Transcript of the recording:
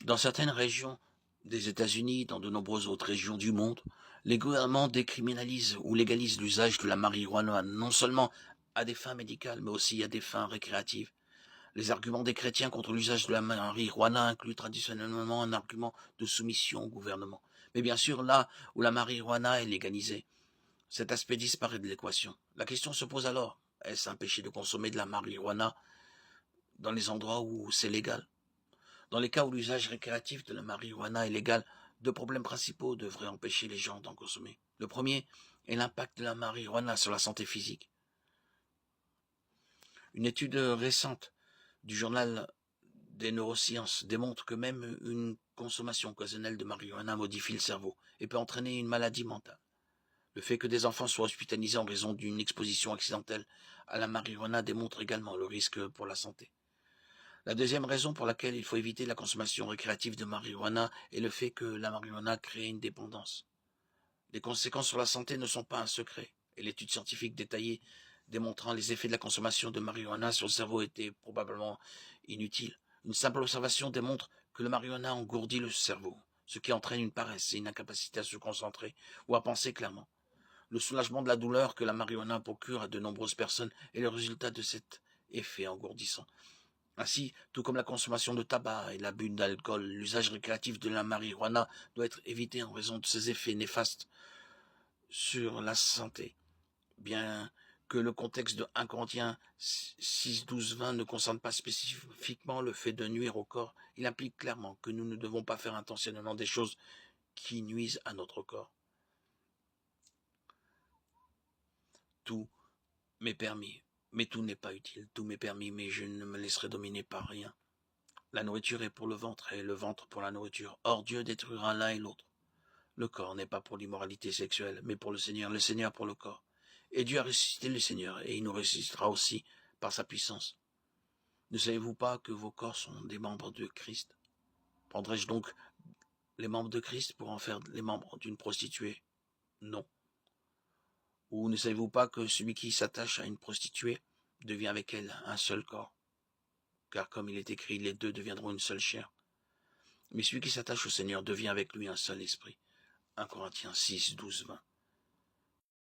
Dans certaines régions des États-Unis, dans de nombreuses autres régions du monde, les gouvernements décriminalisent ou légalisent l'usage de la marijuana, non seulement à des fins médicales, mais aussi à des fins récréatives. Les arguments des chrétiens contre l'usage de la marijuana incluent traditionnellement un argument de soumission au gouvernement. Mais bien sûr, là où la marijuana est légalisée, cet aspect disparaît de l'équation. La question se pose alors, est-ce un péché de consommer de la marijuana dans les endroits où c'est légal? Dans les cas où l'usage récréatif de la marijuana est légal, deux problèmes principaux devraient empêcher les gens d'en consommer. Le premier est l'impact de la marijuana sur la santé physique. Une étude récente du journal des neurosciences démontre que même une consommation occasionnelle de marijuana modifie le cerveau et peut entraîner une maladie mentale. Le fait que des enfants soient hospitalisés en raison d'une exposition accidentelle à la marijuana démontre également le risque pour la santé. La deuxième raison pour laquelle il faut éviter la consommation récréative de marijuana est le fait que la marijuana crée une dépendance. Les conséquences sur la santé ne sont pas un secret, et l'étude scientifique détaillée démontrant les effets de la consommation de marijuana sur le cerveau était probablement inutile. Une simple observation démontre que le marijuana engourdit le cerveau, ce qui entraîne une paresse et une incapacité à se concentrer ou à penser clairement. Le soulagement de la douleur que la marijuana procure à de nombreuses personnes est le résultat de cet effet engourdissant. Ainsi, tout comme la consommation de tabac et l'abus d'alcool, l'usage récréatif de la marijuana doit être évité en raison de ses effets néfastes sur la santé. Bien que le contexte de 1 Corinthiens 6, 12, 20 ne concerne pas spécifiquement le fait de nuire au corps, il implique clairement que nous ne devons pas faire intentionnellement des choses qui nuisent à notre corps. Tout m'est permis, mais tout n'est pas utile. Tout m'est permis, mais je ne me laisserai dominer par rien. La nourriture est pour le ventre et le ventre pour la nourriture. Or, Dieu détruira l'un et l'autre. Le corps n'est pas pour l'immoralité sexuelle, mais pour le Seigneur pour le corps. Et Dieu a ressuscité le Seigneur, et il nous ressuscitera aussi par sa puissance. Ne savez-vous pas que vos corps sont des membres de Christ? Prendrai-je donc les membres de Christ pour en faire les membres d'une prostituée? Non. Ou ne savez-vous pas que celui qui s'attache à une prostituée devient avec elle un seul corps? Car comme il est écrit, les deux deviendront une seule chair. Mais celui qui s'attache au Seigneur devient avec lui un seul esprit. 1 Corinthiens 6, 12, 20.